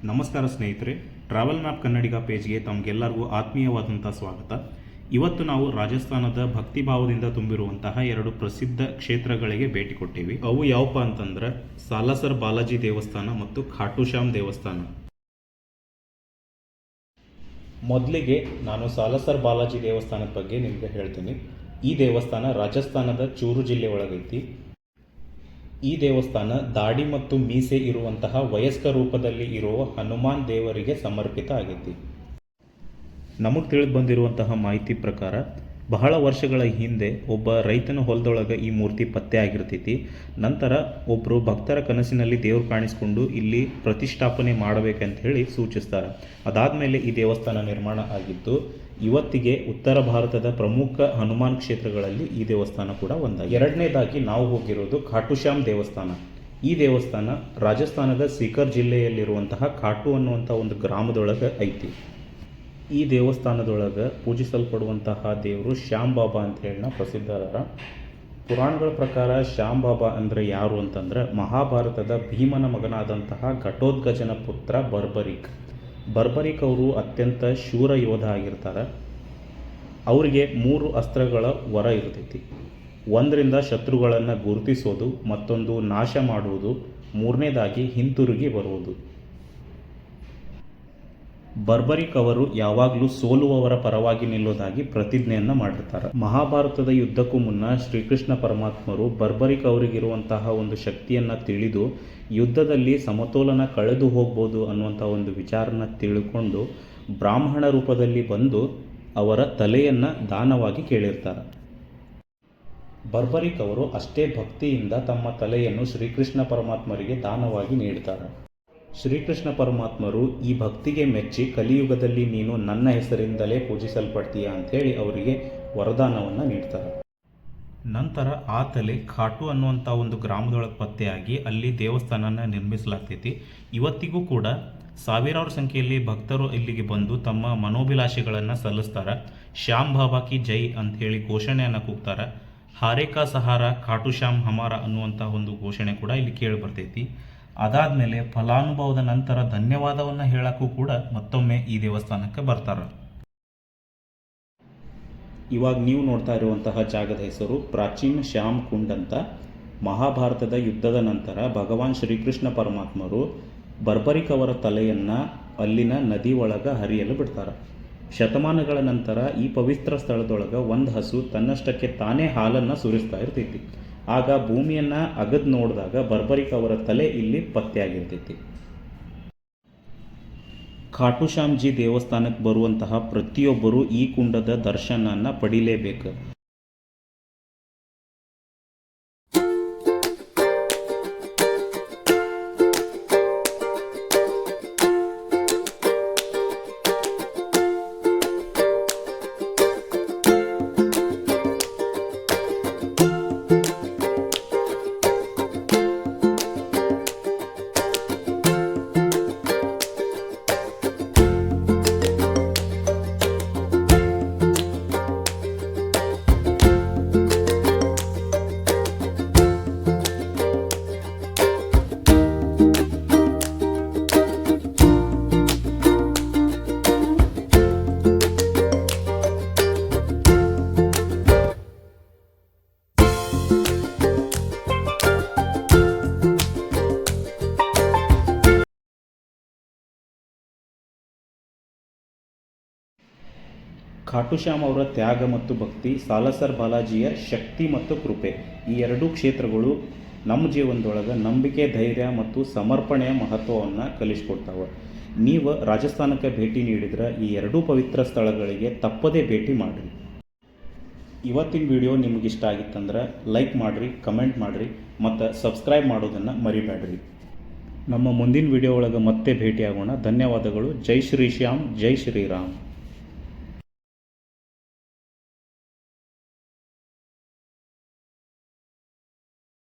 ನಮಸ್ಕಾರ ಸ್ನೇಹಿತರೆ, travel map ಕನ್ನಡಿಗ ಪೇಜ್ಗೆ ತಮಗೆಲ್ಲರಿಗೂ ಆತ್ಮೀಯವಾದಂಥ ಸ್ವಾಗತ. ಇವತ್ತು ನಾವು ರಾಜಸ್ಥಾನದ ಭಕ್ತಿಭಾವದಿಂದ ತುಂಬಿರುವಂತಹ ಎರಡು ಪ್ರಸಿದ್ಧ ಕ್ಷೇತ್ರಗಳಿಗೆ ಭೇಟಿ ಕೊಟ್ಟಿವಿ. ಅವು ಯಾವಪ್ಪ ಅಂತಂದ್ರೆ ಸಾಲಸರ್ ಬಾಲಾಜಿ ದೇವಸ್ಥಾನ ಮತ್ತು ಖಾಟು ಶ್ಯಾಮ್ ದೇವಸ್ಥಾನ. ಮೊದಲಿಗೆ ನಾನು ಸಾಲಸರ್ ಬಾಲಾಜಿ ದೇವಸ್ಥಾನದ ಬಗ್ಗೆ ನಿಮಗೆ ಹೇಳ್ತೀನಿ. ಈ ದೇವಸ್ಥಾನ ರಾಜಸ್ಥಾನದ ಚೂರು ಜಿಲ್ಲೆ ಒಳಗೈತಿ. ಈ ದೇವಸ್ಥಾನ ದಾಡಿ ಮತ್ತು ಮೀಸೆ ಇರುವಂತಹ ವಯಸ್ಕ ರೂಪದಲ್ಲಿ ಇರುವ ಹನುಮಾನ್ ದೇವರಿಗೆ ಸಮರ್ಪಿತ ಆಗೈತಿ. ನಮಗೆ ತಿಳಿದು ಬಂದಿರುವಂತಹ ಮಾಹಿತಿ ಪ್ರಕಾರ ಬಹಳ ವರ್ಷಗಳ ಹಿಂದೆ ಒಬ್ಬ ರೈತನ ಹೊಲದೊಳಗೆ ಈ ಮೂರ್ತಿ ಪತ್ತೆ ಆಗಿರ್ತೈತಿ. ನಂತರ ಒಬ್ಬರು ಭಕ್ತರ ಕನಸಿನಲ್ಲಿ ದೇವರು ಕಾಣಿಸ್ಕೊಂಡು ಇಲ್ಲಿ ಪ್ರತಿಷ್ಠಾಪನೆ ಮಾಡಬೇಕಂತ ಹೇಳಿ ಸೂಚಿಸ್ತಾರೆ. ಅದಾದಮೇಲೆ ಈ ದೇವಸ್ಥಾನ ನಿರ್ಮಾಣ ಆಗಿದ್ದು ಇವತ್ತಿಗೆ ಉತ್ತರ ಭಾರತದ ಪ್ರಮುಖ ಹನುಮಾನ್ ಕ್ಷೇತ್ರಗಳಲ್ಲಿ ಈ ದೇವಸ್ಥಾನ ಕೂಡ ಒಂದಾಗಿದೆ. ಎರಡನೇದಾಗಿ ನಾವು ಹೋಗಿರೋದು ಖಾಟು ಶ್ಯಾಮ್ ದೇವಸ್ಥಾನ. ಈ ದೇವಸ್ಥಾನ ರಾಜಸ್ಥಾನದ ಸೀಕರ್ ಜಿಲ್ಲೆಯಲ್ಲಿರುವಂತಹ ಖಾಟು ಅನ್ನುವಂಥ ಒಂದು ಗ್ರಾಮದೊಳಗೆ ಐತಿ. ಈ ದೇವಸ್ಥಾನದೊಳಗೆ ಪೂಜಿಸಲ್ಪಡುವಂತಹ ದೇವರು ಶ್ಯಾಮ್ ಬಾಬಾ ಅಂತ ಹೇಳಿ ಪ್ರಸಿದ್ಧರ. ಪುರಾಣಗಳ ಪ್ರಕಾರ ಶ್ಯಾಮ್ ಬಾಬಾ ಅಂದರೆ ಯಾರು ಅಂತಂದ್ರೆ ಮಹಾಭಾರತದ ಭೀಮನ ಮಗನಾದಂತಹ ಘಟೋತ್ಕಚನ ಪುತ್ರ ಬರ್ಬರಿಕ್ ಅವರು ಅತ್ಯಂತ ಶೂರ ಯೋಧ ಆಗಿರ್ತಾರೆ. ಅವರಿಗೆ 3 ಅಸ್ತ್ರಗಳ ವರ ಇರ್ತೈತಿ. ಒಂದರಿಂದ ಶತ್ರುಗಳನ್ನು ಗುರುತಿಸೋದು, ಮತ್ತೊಂದು ನಾಶ ಮಾಡುವುದು, ಮೂರನೇದಾಗಿ ಹಿಂತಿರುಗಿ ಬರುವುದು. ಬರ್ಬರಿಕ್ ಅವರು ಯಾವಾಗಲೂ ಸೋಲುವವರ ಪರವಾಗಿ ನಿಲ್ಲೋದಾಗಿ ಪ್ರತಿಜ್ಞೆಯನ್ನು ಮಾಡಿರ್ತಾರೆ. ಮಹಾಭಾರತದ ಯುದ್ಧಕ್ಕೂ ಮುನ್ನ ಶ್ರೀಕೃಷ್ಣ ಪರಮಾತ್ಮರು ಬರ್ಬರಿಕ್ ಅವರಿಗಿರುವಂತಹ ಒಂದು ಶಕ್ತಿಯನ್ನು ತಿಳಿದು ಯುದ್ಧದಲ್ಲಿ ಸಮತೋಲನ ಕಳೆದು ಹೋಗ್ಬೋದು ಅನ್ನುವಂಥ ಒಂದು ವಿಚಾರನ ತಿಳ್ಕೊಂಡು ಬ್ರಾಹ್ಮಣ ರೂಪದಲ್ಲಿ ಬಂದು ಅವರ ತಲೆಯನ್ನು ದಾನವಾಗಿ ಕೇಳಿರ್ತಾರೆ. ಬರ್ಬರಿಕ್ ಅವರು ಅಷ್ಟೇ ಭಕ್ತಿಯಿಂದ ತಮ್ಮ ತಲೆಯನ್ನು ಶ್ರೀಕೃಷ್ಣ ಪರಮಾತ್ಮರಿಗೆ ದಾನವಾಗಿ ನೀಡ್ತಾರೆ. ಶ್ರೀಕೃಷ್ಣ ಪರಮಾತ್ಮರು ಈ ಭಕ್ತಿಗೆ ಮೆಚ್ಚಿ ಕಲಿಯುಗದಲ್ಲಿ ನೀನು ನನ್ನ ಹೆಸರಿಂದಲೇ ಪೂಜಿಸಲ್ಪಡ್ತೀಯ ಅಂಥೇಳಿ ಅವರಿಗೆ ವರದಾನವನ್ನು ನೀಡ್ತಾರೆ. ನಂತರ ಆ ತಲೆ ಖಾಟು ಅನ್ನುವಂಥ ಒಂದು ಗ್ರಾಮದೊಳಗೆ ಪತ್ತೆಯಾಗಿ ಅಲ್ಲಿ ದೇವಸ್ಥಾನನ ನಿರ್ಮಿಸಲಾಗ್ತೈತಿ. ಇವತ್ತಿಗೂ ಕೂಡ ಸಾವಿರಾರು ಸಂಖ್ಯೆಯಲ್ಲಿ ಭಕ್ತರು ಇಲ್ಲಿಗೆ ಬಂದು ತಮ್ಮ ಮನೋಭಿಲಾಷೆಗಳನ್ನು ಸಲ್ಲಿಸ್ತಾರೆ. ಶ್ಯಾಮ್ ಬಾಬಾ ಕಿ ಜೈ ಅಂಥೇಳಿ ಘೋಷಣೆಯನ್ನು ಕೂಗ್ತಾರೆ. ಹಾರೇಕಾ ಸಹಾರ ಖಾಟು ಶ್ಯಾಮ್ ಹಮಾರ ಅನ್ನುವಂಥ ಒಂದು ಘೋಷಣೆ ಕೂಡ ಇಲ್ಲಿ ಕೇಳಿ ಬರ್ತೈತಿ. ಅದಾದಮೇಲೆ ಫಲಾನುಭವದ ನಂತರ ಧನ್ಯವಾದವನ್ನು ಹೇಳಕ್ಕೂ ಕೂಡ ಮತ್ತೊಮ್ಮೆ ಈ ದೇವಸ್ಥಾನಕ್ಕೆ ಬರ್ತಾರೆ. ಇವಾಗ ನೀವು ನೋಡ್ತಾ ಇರುವಂತಹ ಜಾಗದ ಹೆಸರು ಪ್ರಾಚೀನ ಶ್ಯಾಮ್ ಕುಂಡ್ ಅಂತ. ಮಹಾಭಾರತದ ಯುದ್ಧದ ನಂತರ ಭಗವಾನ್ ಶ್ರೀಕೃಷ್ಣ ಪರಮಾತ್ಮರು ಬರ್ಬರಿಕ್ ಅವರ ತಲೆಯನ್ನು ಅಲ್ಲಿನ ನದಿ ಒಳಗೆ ಹರಿಯಲು ಬಿಡ್ತಾರೆ. ಶತಮಾನಗಳ ನಂತರ ಈ ಪವಿತ್ರ ಸ್ಥಳದೊಳಗೆ ಒಂದು ಹಸು ತನ್ನಷ್ಟಕ್ಕೆ ತಾನೇ ಹಾಲನ್ನು ಸುರಿಸ್ತಾ ಇರ್ತೈತಿ. ಆಗ ಭೂಮಿಯನ್ನು ಅಗದು ನೋಡಿದಾಗ ಬರ್ಬರಿಕ್ ಅವರ ತಲೆ ಇಲ್ಲಿ ಪತ್ತೆಯಾಗಿರ್ತೈತಿ. ಖಾಟು ಶ್ಯಾಮ್ ಜಿ ದೇವಸ್ಥಾನಕ್ಕೆ ಬರುವಂತಹ ಪ್ರತಿಯೊಬ್ಬರು ಈ ಕುಂಡದ ದರ್ಶನವನ್ನು ಪಡಿಲೇಬೇಕು. ಖಾಟು ಶ್ಯಾಮ್ ಅವರ ತ್ಯಾಗ ಮತ್ತು ಭಕ್ತಿ, ಸಾಲಸರ್ ಬಾಲಾಜಿಯ ಶಕ್ತಿ ಮತ್ತು ಕೃಪೆ, ಈ ಎರಡೂ ಕ್ಷೇತ್ರಗಳು ನಮ್ಮ ಜೀವನದೊಳಗೆ ನಂಬಿಕೆ, ಧೈರ್ಯ ಮತ್ತು ಸಮರ್ಪಣೆಯ ಮಹತ್ವವನ್ನು ಕಲಿಸ್ಕೊಡ್ತಾವೆ. ನೀವು ರಾಜಸ್ಥಾನಕ್ಕೆ ಭೇಟಿ ನೀಡಿದ್ರೆ ಈ ಎರಡೂ ಪವಿತ್ರ ಸ್ಥಳಗಳಿಗೆ ತಪ್ಪದೇ ಭೇಟಿ ಮಾಡಿರಿ. ಇವತ್ತಿನ ವಿಡಿಯೋ ನಿಮಗಿಷ್ಟ ಆಗಿತ್ತಂದ್ರೆ ಲೈಕ್ ಮಾಡಿರಿ, ಕಮೆಂಟ್ ಮಾಡಿರಿ ಮತ್ತು ಸಬ್ಸ್ಕ್ರೈಬ್ ಮಾಡೋದನ್ನು ಮರಿಬೇಡ್ರಿ. ನಮ್ಮ ಮುಂದಿನ ವಿಡಿಯೋ ಒಳಗೆ ಮತ್ತೆ ಭೇಟಿಯಾಗೋಣ. ಧನ್ಯವಾದಗಳು. ಜೈ ಶ್ರೀ ಶ್ಯಾಮ್, ಜೈ ಶ್ರೀರಾಮ್.